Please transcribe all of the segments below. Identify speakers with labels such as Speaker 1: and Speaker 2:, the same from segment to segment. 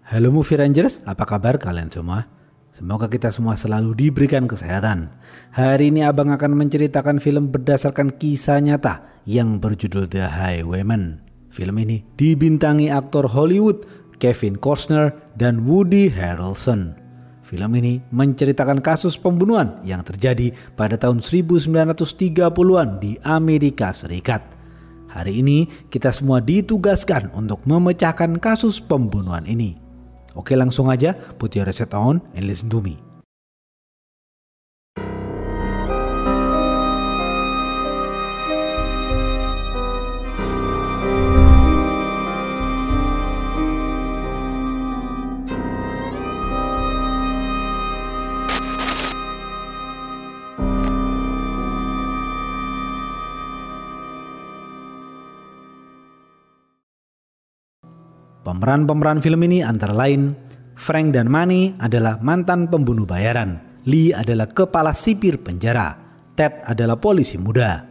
Speaker 1: Halo Movie Rangers, apa kabar kalian semua? Semoga kita semua selalu diberikan kesehatan. Hari ini abang akan menceritakan film berdasarkan kisah nyata yang berjudul The Highwayman. Film ini dibintangi aktor Hollywood Kevin Costner dan Woody Harrelson. Film ini menceritakan kasus pembunuhan yang terjadi pada tahun 1930-an di Amerika Serikat. Hari ini kita semua ditugaskan untuk memecahkan kasus pembunuhan ini. Oke, langsung aja put your headset on and listen to me. Pemeran-pemeran film ini antara lain Frank dan Manny adalah mantan pembunuh bayaran, Lee adalah kepala sipir penjara, Ted adalah polisi muda.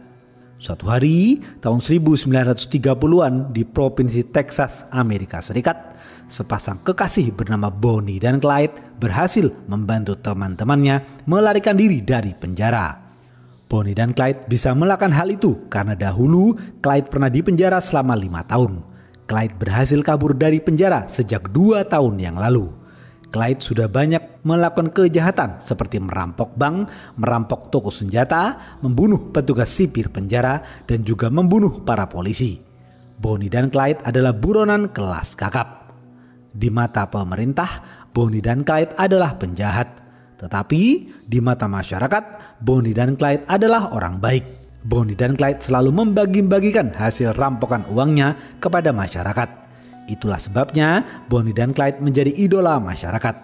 Speaker 1: Suatu hari tahun 1930-an di provinsi Texas, Amerika Serikat, sepasang kekasih bernama Bonnie dan Clyde berhasil membantu teman-temannya melarikan diri dari penjara. Bonnie dan Clyde bisa melakukan hal itu karena dahulu Clyde pernah dipenjara selama 5 tahun. Clyde berhasil kabur dari penjara sejak 2 tahun yang lalu. Clyde sudah banyak melakukan kejahatan seperti merampok bank, merampok toko senjata, membunuh petugas sipir penjara, dan juga membunuh para polisi. Bonnie dan Clyde adalah buronan kelas kakap. Di mata pemerintah, Bonnie dan Clyde adalah penjahat. Tetapi di mata masyarakat, Bonnie dan Clyde adalah orang baik. Bonnie dan Clyde selalu membagi-bagikan hasil rampokan uangnya kepada masyarakat. Itulah sebabnya Bonnie dan Clyde menjadi idola masyarakat.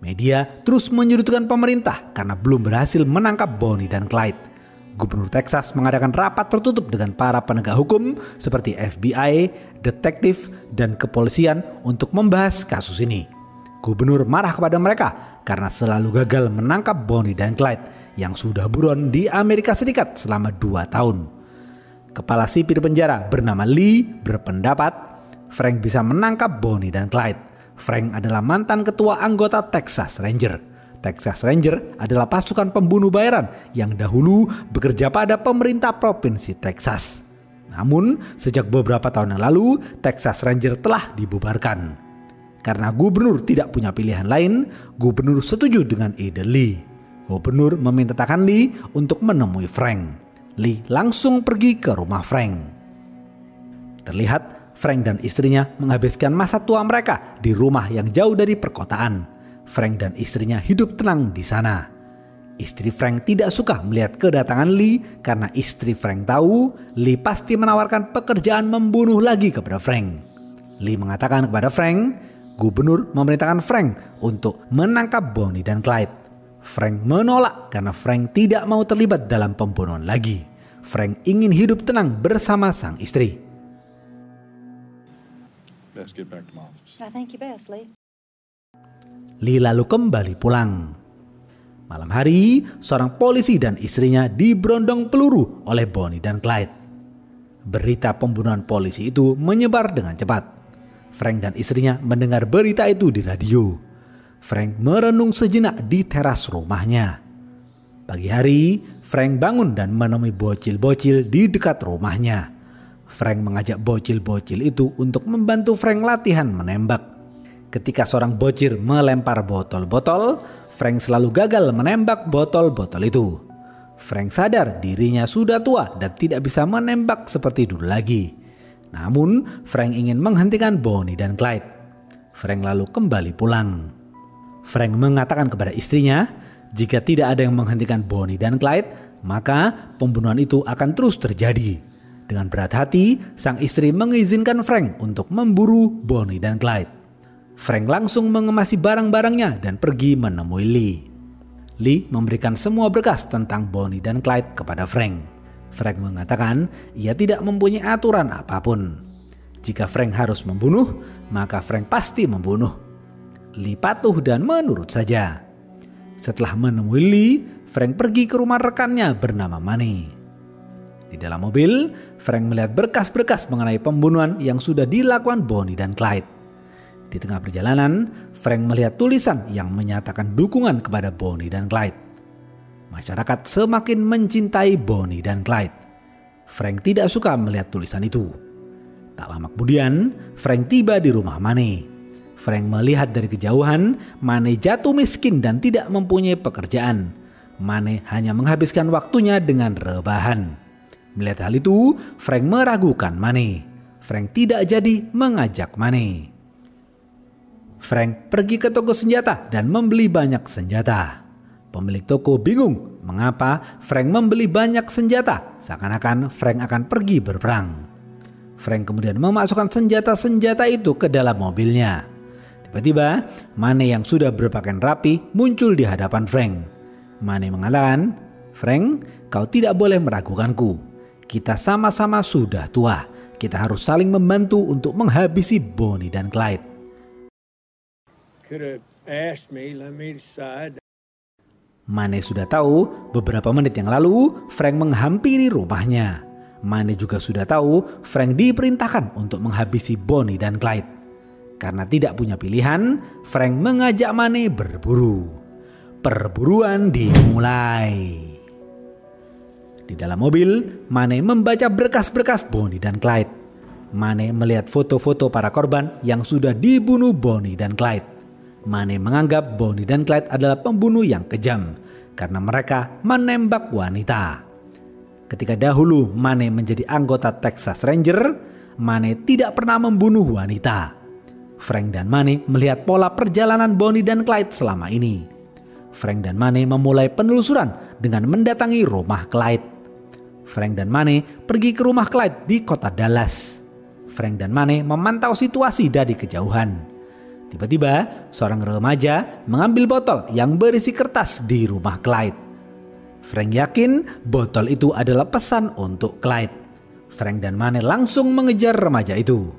Speaker 1: Media terus menyudutkan pemerintah karena belum berhasil menangkap Bonnie dan Clyde. Gubernur Texas mengadakan rapat tertutup dengan para penegak hukum seperti FBI, detektif, dan kepolisian untuk membahas kasus ini. Gubernur marah kepada mereka karena selalu gagal menangkap Bonnie dan Clyde yang sudah buron di Amerika Serikat selama 2 tahun. Kepala sipir penjara bernama Lee berpendapat Frank bisa menangkap Bonnie dan Clyde. Frank adalah mantan ketua anggota Texas Ranger. Texas Ranger adalah pasukan pembunuh bayaran yang dahulu bekerja pada pemerintah provinsi Texas. Namun, sejak beberapa tahun yang lalu, Texas Ranger telah dibubarkan. Karena gubernur tidak punya pilihan lain, gubernur setuju dengan ide Lee. Gubernur memintakan Lee untuk menemui Frank. Lee langsung pergi ke rumah Frank. Terlihat Frank dan istrinya menghabiskan masa tua mereka di rumah yang jauh dari perkotaan. Frank dan istrinya hidup tenang di sana. Istri Frank tidak suka melihat kedatangan Lee karena istri Frank tahu Lee pasti menawarkan pekerjaan membunuh lagi kepada Frank. Lee mengatakan kepada Frank, gubernur memerintahkan Frank untuk menangkap Bonnie dan Clyde. Frank menolak karena Frank tidak mau terlibat dalam pembunuhan lagi. Frank ingin hidup tenang bersama sang istri.
Speaker 2: Let's get back to my office.
Speaker 3: I think you best, Lee.
Speaker 1: Lee lalu kembali pulang. Malam hari, seorang polisi dan istrinya diberondong peluru oleh Bonnie dan Clyde. Berita pembunuhan polisi itu menyebar dengan cepat. Frank dan istrinya mendengar berita itu di radio. Frank merenung sejenak di teras rumahnya. Pagi hari, Frank bangun dan menemui bocil-bocil di dekat rumahnya. Frank mengajak bocil-bocil itu untuk membantu Frank latihan menembak. Ketika seorang bocil melempar botol-botol, Frank selalu gagal menembak botol-botol itu. Frank sadar dirinya sudah tua dan tidak bisa menembak seperti dulu lagi. Namun, Frank ingin menghentikan Bonnie dan Clyde. Frank lalu kembali pulang. Frank mengatakan kepada istrinya, jika tidak ada yang menghentikan Bonnie dan Clyde, maka pembunuhan itu akan terus terjadi. Dengan berat hati, sang istri mengizinkan Frank untuk memburu Bonnie dan Clyde. Frank langsung mengemasi barang-barangnya dan pergi menemui Lee. Lee memberikan semua berkas tentang Bonnie dan Clyde kepada Frank. Frank mengatakan ia tidak mempunyai aturan apapun. Jika Frank harus membunuh, maka Frank pasti membunuh. Lee patuh dan menurut saja. Setelah menemui Lee, Frank pergi ke rumah rekannya bernama Money. Di dalam mobil, Frank melihat berkas-berkas mengenai pembunuhan yang sudah dilakukan Bonnie dan Clyde. Di tengah perjalanan, Frank melihat tulisan yang menyatakan dukungan kepada Bonnie dan Clyde. Masyarakat semakin mencintai Bonnie dan Clyde. Frank tidak suka melihat tulisan itu. Tak lama kemudian, Frank tiba di rumah Money. Frank melihat dari kejauhan, Money jatuh miskin dan tidak mempunyai pekerjaan. Money hanya menghabiskan waktunya dengan rebahan. Melihat hal itu, Frank meragukan Money. Frank tidak jadi mengajak Money. Frank pergi ke toko senjata dan membeli banyak senjata. Pemilik toko bingung mengapa Frank membeli banyak senjata, seakan-akan Frank akan pergi berperang. Frank kemudian memasukkan senjata-senjata itu ke dalam mobilnya. Tiba-tiba, Money yang sudah berpakaian rapi muncul di hadapan Frank. Money mengatakan, "Frank, kau tidak boleh meragukanku. Kita sama-sama sudah tua. Kita harus saling membantu untuk menghabisi Bonnie dan Clyde." Money sudah tahu beberapa menit yang lalu Frank menghampiri rumahnya. Money juga sudah tahu Frank diperintahkan untuk menghabisi Bonnie dan Clyde. Karena tidak punya pilihan, Frank mengajak Money berburu. Perburuan dimulai. Di dalam mobil, Money membaca berkas-berkas Bonnie dan Clyde. Money melihat foto-foto para korban yang sudah dibunuh Bonnie dan Clyde. Money menganggap Bonnie dan Clyde adalah pembunuh yang kejam karena mereka menembak wanita. Ketika dahulu Money menjadi anggota Texas Ranger, Money tidak pernah membunuh wanita. Frank dan Money melihat pola perjalanan Bonnie dan Clyde selama ini. Frank dan Money memulai penelusuran dengan mendatangi rumah Clyde. Frank dan Money pergi ke rumah Clyde di kota Dallas. Frank dan Money memantau situasi dari kejauhan. Tiba-tiba, seorang remaja mengambil botol yang berisi kertas di rumah Clyde. Frank yakin botol itu adalah pesan untuk Clyde. Frank dan Money langsung mengejar remaja itu.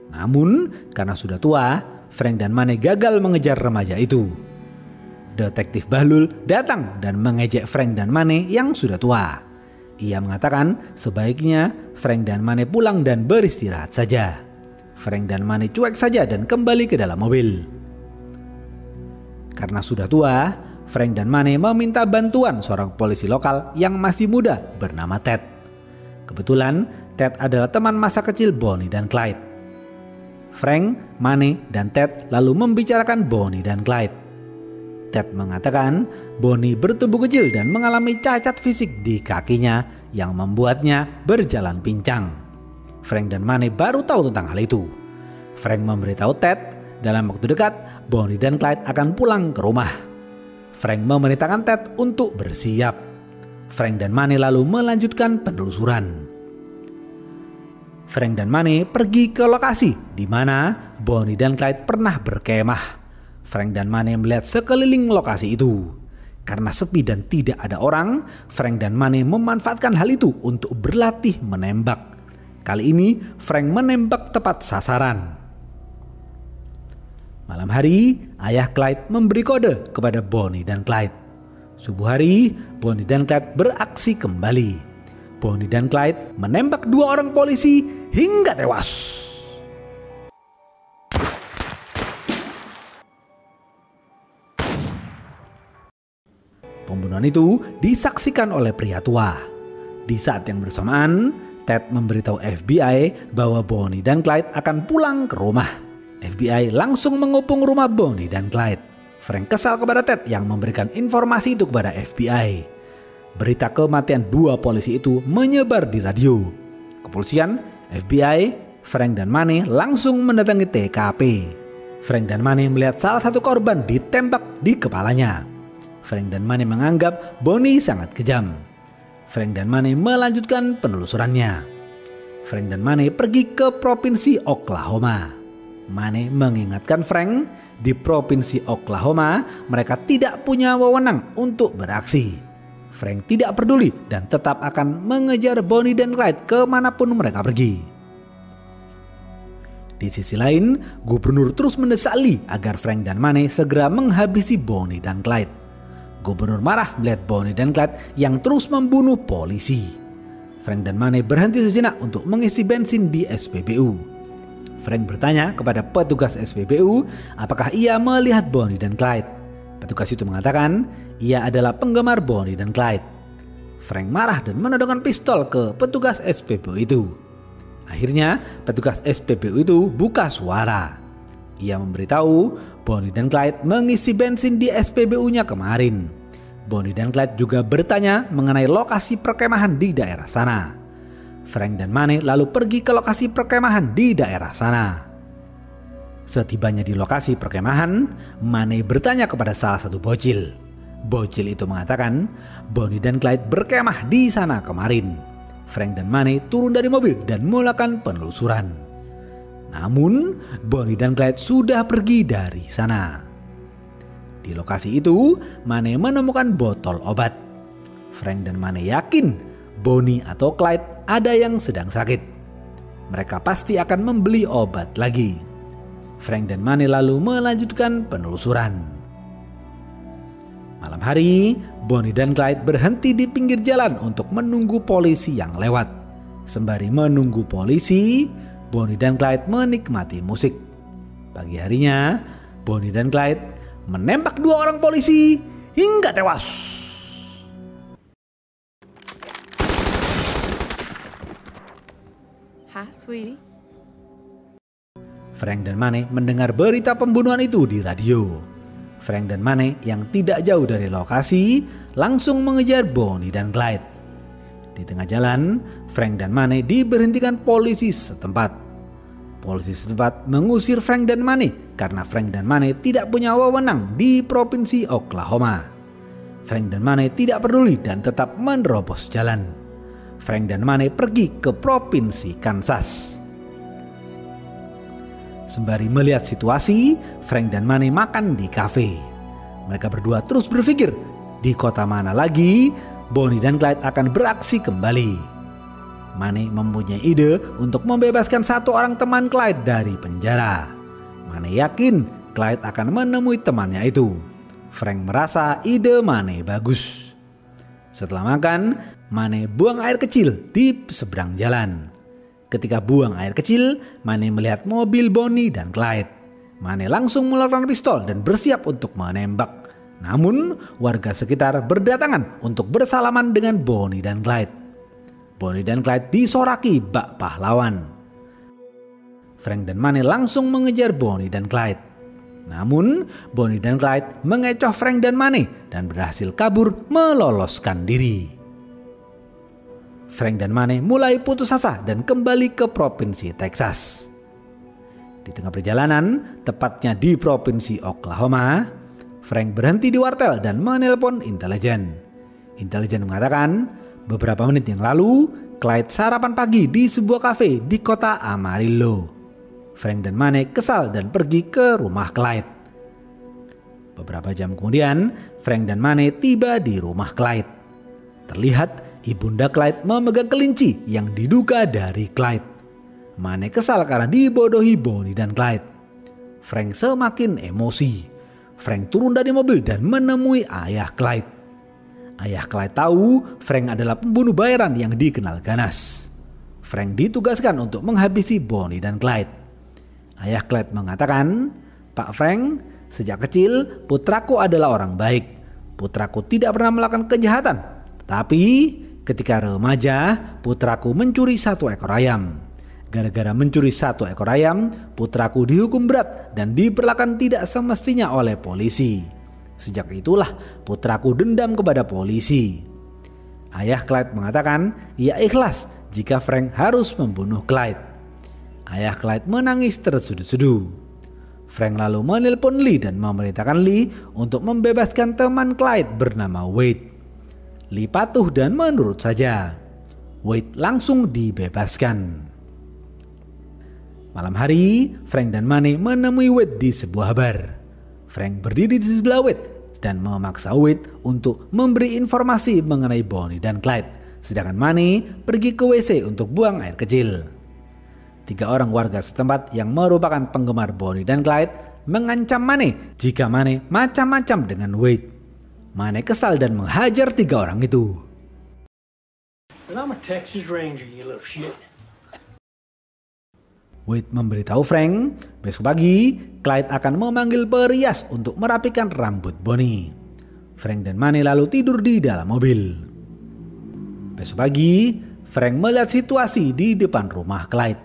Speaker 1: Namun, karena sudah tua, Frank dan Money gagal mengejar remaja itu. Detektif Bahlul datang dan mengejek Frank dan Money yang sudah tua. Ia mengatakan sebaiknya Frank dan Money pulang dan beristirahat saja. Frank dan Money cuek saja dan kembali ke dalam mobil. Karena sudah tua, Frank dan Money meminta bantuan seorang polisi lokal yang masih muda bernama Ted. Kebetulan Ted adalah teman masa kecil Bonnie dan Clyde. Frank, Money, dan Ted lalu membicarakan Bonnie dan Clyde. Ted mengatakan Bonnie bertubuh kecil dan mengalami cacat fisik di kakinya yang membuatnya berjalan pincang. Frank dan Money baru tahu tentang hal itu. Frank memberitahu Ted dalam waktu dekat Bonnie dan Clyde akan pulang ke rumah. Frank memerintahkan Ted untuk bersiap. Frank dan Money lalu melanjutkan penelusuran. Frank dan Money pergi ke lokasi di mana Bonnie dan Clyde pernah berkemah. Frank dan Money melihat sekeliling lokasi itu. Karena sepi dan tidak ada orang, Frank dan Money memanfaatkan hal itu untuk berlatih menembak. Kali ini Frank menembak tepat sasaran. Malam hari, ayah Clyde memberi kode kepada Bonnie dan Clyde. Subuh hari, Bonnie dan Clyde beraksi kembali. Bonnie dan Clyde menembak dua orang polisi hingga tewas. Pembunuhan itu disaksikan oleh pria tua. Di saat yang bersamaan, Ted memberitahu FBI bahwa Bonnie dan Clyde akan pulang ke rumah. FBI langsung mengepung rumah Bonnie dan Clyde. Frank kesal kepada Ted yang memberikan informasi itu kepada FBI. Berita kematian dua polisi itu menyebar di radio. Kepolisian, FBI, Frank dan Money langsung mendatangi TKP. Frank dan Money melihat salah satu korban ditembak di kepalanya. Frank dan Money menganggap Bonnie sangat kejam. Frank dan Money melanjutkan penelusurannya. Frank dan Money pergi ke provinsi Oklahoma. Money mengingatkan Frank, di provinsi Oklahoma mereka tidak punya wewenang untuk beraksi. Frank tidak peduli dan tetap akan mengejar Bonnie dan Clyde kemanapun mereka pergi. Di sisi lain, gubernur terus mendesak Lee agar Frank dan Money segera menghabisi Bonnie dan Clyde. Gubernur marah melihat Bonnie dan Clyde yang terus membunuh polisi. Frank dan Mane berhenti sejenak untuk mengisi bensin di SPBU. Frank bertanya kepada petugas SPBU apakah ia melihat Bonnie dan Clyde. Petugas itu mengatakan ia adalah penggemar Bonnie dan Clyde. Frank marah dan menodongkan pistol ke petugas SPBU itu. Akhirnya petugas SPBU itu buka suara. Ia memberitahu Bonnie dan Clyde mengisi bensin di SPBU-nya kemarin. Bonnie dan Clyde juga bertanya mengenai lokasi perkemahan di daerah sana. Frank dan Mane lalu pergi ke lokasi perkemahan di daerah sana. Setibanya di lokasi perkemahan, Mane bertanya kepada salah satu bocil. Bocil itu mengatakan Bonnie dan Clyde berkemah di sana kemarin. Frank dan Mane turun dari mobil dan melakukan penelusuran. Namun Bonnie dan Clyde sudah pergi dari sana. Di lokasi itu, Mane menemukan botol obat. Frank dan Mane yakin Bonnie atau Clyde ada yang sedang sakit. Mereka pasti akan membeli obat lagi. Frank dan Mane lalu melanjutkan penelusuran. Malam hari, Bonnie dan Clyde berhenti di pinggir jalan untuk menunggu polisi yang lewat. Sembari menunggu polisi, Bonnie dan Clyde menikmati musik. Pagi harinya, Bonnie dan Clyde menembak 2 orang polisi hingga tewas.
Speaker 3: Hi, sweetie.
Speaker 1: Frank dan Mane mendengar berita pembunuhan itu di radio. Frank dan Mane yang tidak jauh dari lokasi langsung mengejar Bonnie dan Clyde. Di tengah jalan, Frank dan Mane diberhentikan polisi setempat. Polisi setempat mengusir Frank dan Mane karena Frank dan Mane tidak punya wewenang di provinsi Oklahoma. Frank dan Mane tidak peduli dan tetap menerobos jalan. Frank dan Mane pergi ke provinsi Kansas. Sembari melihat situasi, Frank dan Mane makan di kafe. Mereka berdua terus berpikir, di kota mana lagi Bonnie dan Clyde akan beraksi kembali. Mane mempunyai ide untuk membebaskan 1 orang teman Clyde dari penjara. Mane yakin Clyde akan menemui temannya itu. Frank merasa ide Mane bagus. Setelah makan, Mane buang air kecil di seberang jalan. Ketika buang air kecil, Mane melihat mobil Bonnie dan Clyde. Mane langsung mengeluarkan pistol dan bersiap untuk menembak. Namun, warga sekitar berdatangan untuk bersalaman dengan Bonnie dan Clyde. Bonnie dan Clyde disoraki bak pahlawan. Frank dan Mane langsung mengejar Bonnie dan Clyde. Namun, Bonnie dan Clyde mengecoh Frank dan Mane dan berhasil kabur meloloskan diri. Frank dan Mane mulai putus asa dan kembali ke provinsi Texas. Di tengah perjalanan, tepatnya di provinsi Oklahoma, Frank berhenti di wartel dan menelpon intelijen. Intelijen mengatakan, beberapa menit yang lalu, Clyde sarapan pagi di sebuah kafe di kota Amarillo. Frank dan Mane kesal dan pergi ke rumah Clyde. Beberapa jam kemudian, Frank dan Mane tiba di rumah Clyde. Terlihat ibunda Clyde memegang kelinci yang diduga dari Clyde. Mane kesal karena dibodohi Bonnie dan Clyde. Frank semakin emosi. Frank turun dari mobil dan menemui ayah Clyde. Ayah Clyde tahu Frank adalah pembunuh bayaran yang dikenal ganas. Frank ditugaskan untuk menghabisi Bonnie dan Clyde. Ayah Clyde mengatakan, "Pak Frank, sejak kecil putraku adalah orang baik. Putraku tidak pernah melakukan kejahatan. Tapi ketika remaja, putraku mencuri 1 ekor ayam. Gara-gara mencuri 1 ekor ayam, putraku dihukum berat dan diperlakukan tidak semestinya oleh polisi. Sejak itulah putraku dendam kepada polisi." Ayah Clyde mengatakan ia ikhlas jika Frank harus membunuh Clyde. Ayah Clyde menangis terseduh-seduh. Frank lalu menelpon Lee dan memerintahkan Lee untuk membebaskan teman Clyde bernama Wade. Lee patuh dan menurut saja. Wade langsung dibebaskan. Malam hari, Frank dan Mane menemui Wade di sebuah bar. Frank berdiri di sebelah Wade dan memaksa Wade untuk memberi informasi mengenai Bonnie dan Clyde, sedangkan Mane pergi ke WC untuk buang air kecil. 3 orang warga setempat yang merupakan penggemar Bonnie dan Clyde mengancam Mane jika Mane macam-macam dengan Wade. Mane kesal dan menghajar 3 orang itu.
Speaker 3: But I'm a Texas Ranger, you little shit.
Speaker 1: Wade memberitahu Frank, besok pagi Clyde akan memanggil perias untuk merapikan rambut Bonnie. Frank dan Mane lalu tidur di dalam mobil. Besok pagi, Frank melihat situasi di depan rumah Clyde.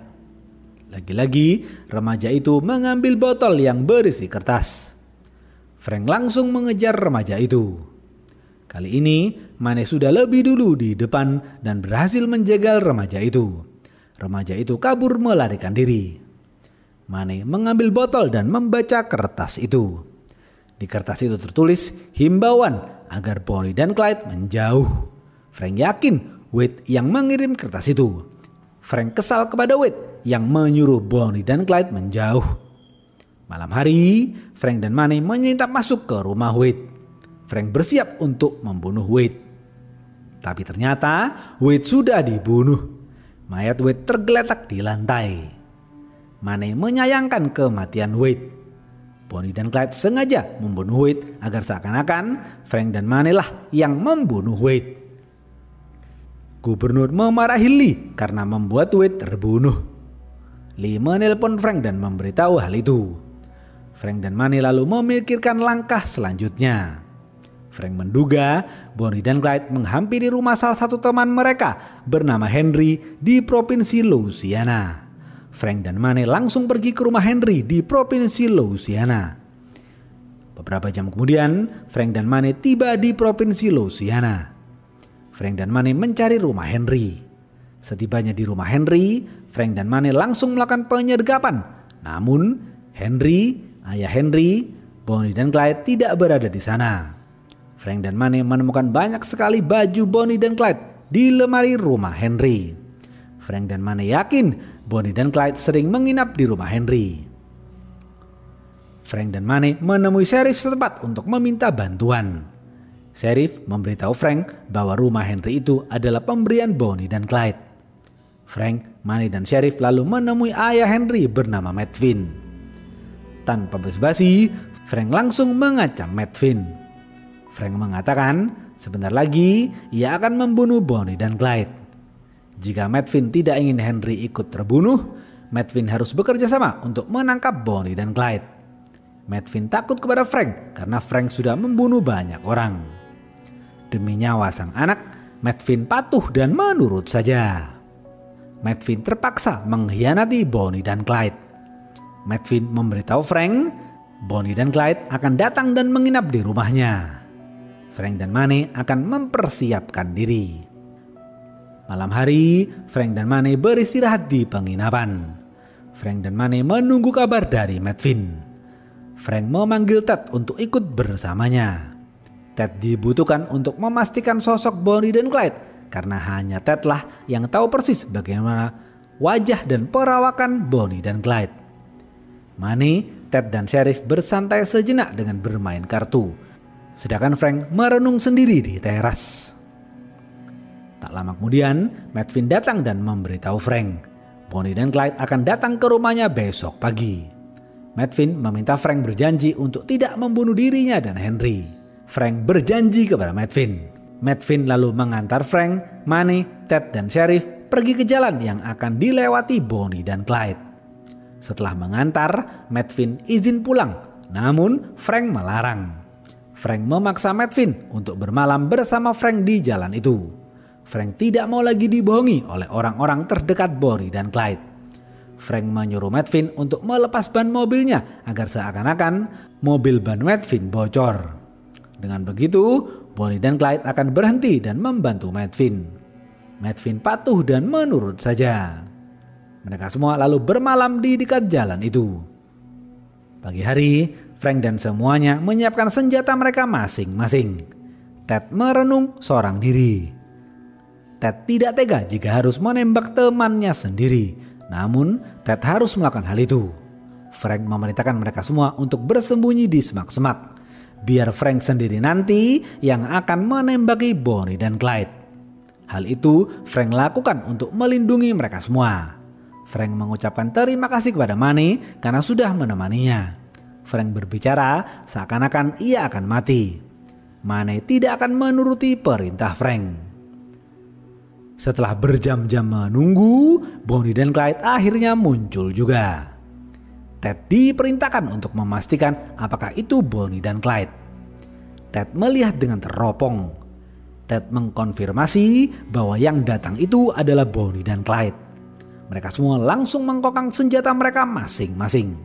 Speaker 1: Lagi-lagi, remaja itu mengambil botol yang berisi kertas. Frank langsung mengejar remaja itu. Kali ini, Mane sudah lebih dulu di depan dan berhasil menjegal remaja itu. Remaja itu kabur melarikan diri. Mane mengambil botol dan membaca kertas itu. Di kertas itu tertulis himbauan agar Bonnie dan Clyde menjauh. Frank yakin Wade yang mengirim kertas itu. Frank kesal kepada Wade yang menyuruh Bonnie dan Clyde menjauh. Malam hari, Frank dan Mane menyelinap masuk ke rumah Wade. Frank bersiap untuk membunuh Wade. Tapi ternyata Wade sudah dibunuh. Mayat Wade tergeletak di lantai. Mane menyayangkan kematian Wade. Bonnie dan Clyde sengaja membunuh Wade agar seakan-akan Frank dan Mane lah yang membunuh Wade. Gubernur memarahi Lee karena membuat Wade terbunuh. Lee menelpon Frank dan memberitahu hal itu. Frank dan Mane lalu memikirkan langkah selanjutnya. Frank menduga Bonnie dan Clyde menghampiri rumah salah satu teman mereka bernama Henry di provinsi Louisiana. Frank dan Mane langsung pergi ke rumah Henry di provinsi Louisiana. Beberapa jam kemudian, Frank dan Mane tiba di provinsi Louisiana. Frank dan Mane mencari rumah Henry. Setibanya di rumah Henry, Frank dan Mane langsung melakukan penyergapan. Namun, Henry, ayah Henry, Bonnie dan Clyde tidak berada di sana. Frank dan Mane menemukan banyak sekali baju Bonnie dan Clyde di lemari rumah Henry. Frank dan Mane yakin Bonnie dan Clyde sering menginap di rumah Henry. Frank dan Mane menemui sheriff setempat untuk meminta bantuan. Sheriff memberitahu Frank bahwa rumah Henry itu adalah pemberian Bonnie dan Clyde. Frank, Mane dan sheriff lalu menemui ayah Henry bernama Matt Finn. Tanpa basa-basi, Frank langsung mengacam Matt Finn. Frank mengatakan sebentar lagi ia akan membunuh Bonnie dan Clyde. Jika Matt Finn tidak ingin Henry ikut terbunuh, Matt Finn harus bekerja sama untuk menangkap Bonnie dan Clyde. Matt Finn takut kepada Frank karena Frank sudah membunuh banyak orang. Demi nyawa sang anak, Matt Finn patuh dan menurut saja. Matt Finn terpaksa mengkhianati Bonnie dan Clyde. Matt Finn memberitahu Frank, Bonnie dan Clyde akan datang dan menginap di rumahnya. Frank dan Mane akan mempersiapkan diri. Malam hari, Frank dan Mane beristirahat di penginapan. Frank dan Mane menunggu kabar dari Matt Finn. Frank memanggil Ted untuk ikut bersamanya. Ted dibutuhkan untuk memastikan sosok Bonnie dan Clyde karena hanya Ted lah yang tahu persis bagaimana wajah dan perawakan Bonnie dan Clyde. Mane, Ted dan Sheriff bersantai sejenak dengan bermain kartu. Sedangkan Frank merenung sendiri di teras. Tak lama kemudian, Matt Finn datang dan memberitahu Frank, Bonnie dan Clyde akan datang ke rumahnya besok pagi. Matt Finn meminta Frank berjanji untuk tidak membunuh dirinya dan Henry. Frank berjanji kepada Matt Finn. Matt Finn lalu mengantar Frank, Mane, Ted dan Sheriff pergi ke jalan yang akan dilewati Bonnie dan Clyde. Setelah mengantar, Matt Finn izin pulang, namun Frank melarang. Frank memaksa Matt Finn untuk bermalam bersama Frank di jalan itu. Frank tidak mau lagi dibohongi oleh orang-orang terdekat Bonnie dan Clyde. Frank menyuruh Matt Finn untuk melepas ban mobilnya agar seakan-akan mobil ban Matt Finn bocor. Dengan begitu, Bonnie dan Clyde akan berhenti dan membantu Matt Finn. Matt Finn patuh dan menurut saja. Mereka semua lalu bermalam di dekat jalan itu. Pagi hari, Frank dan semuanya menyiapkan senjata mereka masing-masing. Ted merenung seorang diri. Ted tidak tega jika harus menembak temannya sendiri. Namun, Ted harus melakukan hal itu. Frank memerintahkan mereka semua untuk bersembunyi di semak-semak. Biar Frank sendiri nanti yang akan menembaki Bonnie dan Clyde. Hal itu Frank lakukan untuk melindungi mereka semua. Frank mengucapkan terima kasih kepada Mane karena sudah menemaninya. Frank berbicara seakan-akan ia akan mati. Money tidak akan menuruti perintah Frank. Setelah berjam-jam menunggu, Bonnie dan Clyde akhirnya muncul juga. Ted diperintahkan untuk memastikan apakah itu Bonnie dan Clyde. Ted melihat dengan teropong. Ted mengkonfirmasi bahwa yang datang itu adalah Bonnie dan Clyde. Mereka semua langsung mengkokang senjata mereka masing-masing.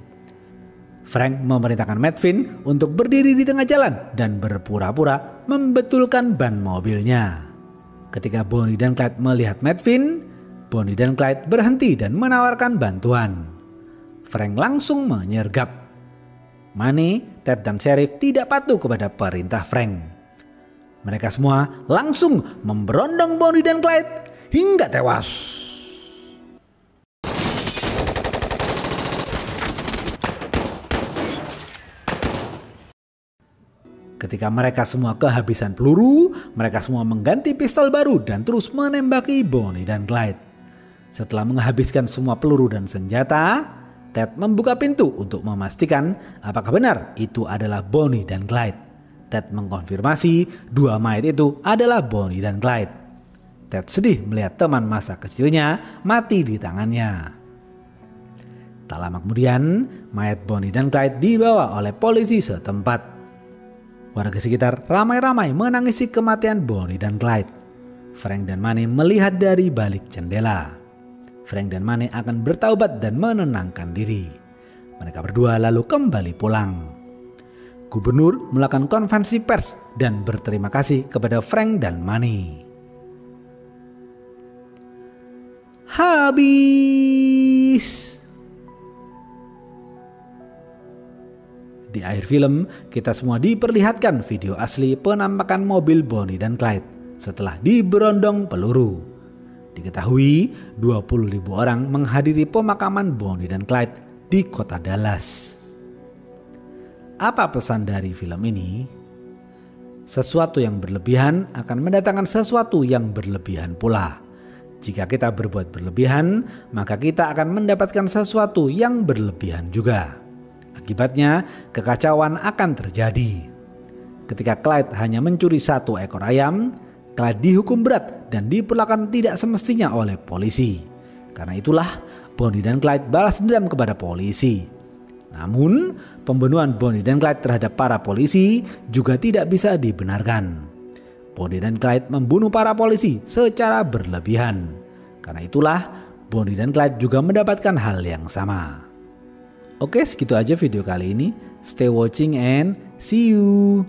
Speaker 1: Frank memerintahkan Matvin untuk berdiri di tengah jalan dan berpura-pura membetulkan ban mobilnya. Ketika Bonnie dan Clyde melihat Matvin, Bonnie dan Clyde berhenti dan menawarkan bantuan. Frank langsung menyergap. Money, Ted dan Sheriff tidak patuh kepada perintah Frank. Mereka semua langsung memberondong Bonnie dan Clyde hingga tewas. Ketika mereka semua kehabisan peluru, mereka semua mengganti pistol baru dan terus menembaki Bonnie dan Clyde. Setelah menghabiskan semua peluru dan senjata, Ted membuka pintu untuk memastikan apakah benar itu adalah Bonnie dan Clyde. Ted mengkonfirmasi dua mayat itu adalah Bonnie dan Clyde. Ted sedih melihat teman masa kecilnya mati di tangannya. Tak lama kemudian, mayat Bonnie dan Clyde dibawa oleh polisi setempat. Warga sekitar ramai-ramai menangisi kematian Bonnie dan Clyde. Frank dan Money melihat dari balik jendela. Frank dan Money akan bertaubat dan menenangkan diri. Mereka berdua lalu kembali pulang. Gubernur melakukan konferensi pers dan berterima kasih kepada Frank dan Money. Habis. Di akhir film, kita semua diperlihatkan video asli penampakan mobil Bonnie dan Clyde setelah diberondong peluru. Diketahui 20.000 orang menghadiri pemakaman Bonnie dan Clyde di kota Dallas. Apa pesan dari film ini? Sesuatu yang berlebihan akan mendatangkan sesuatu yang berlebihan pula. Jika kita berbuat berlebihan, maka kita akan mendapatkan sesuatu yang berlebihan juga. Akibatnya, kekacauan akan terjadi. Ketika Clyde hanya mencuri 1 ekor ayam, Clyde dihukum berat dan diperlakukan tidak semestinya oleh polisi. Karena itulah, Bonnie dan Clyde balas dendam kepada polisi. Namun, pembunuhan Bonnie dan Clyde terhadap para polisi juga tidak bisa dibenarkan. Bonnie dan Clyde membunuh para polisi secara berlebihan. Karena itulah, Bonnie dan Clyde juga mendapatkan hal yang sama. Oke, segitu aja video kali ini. Stay watching and see you.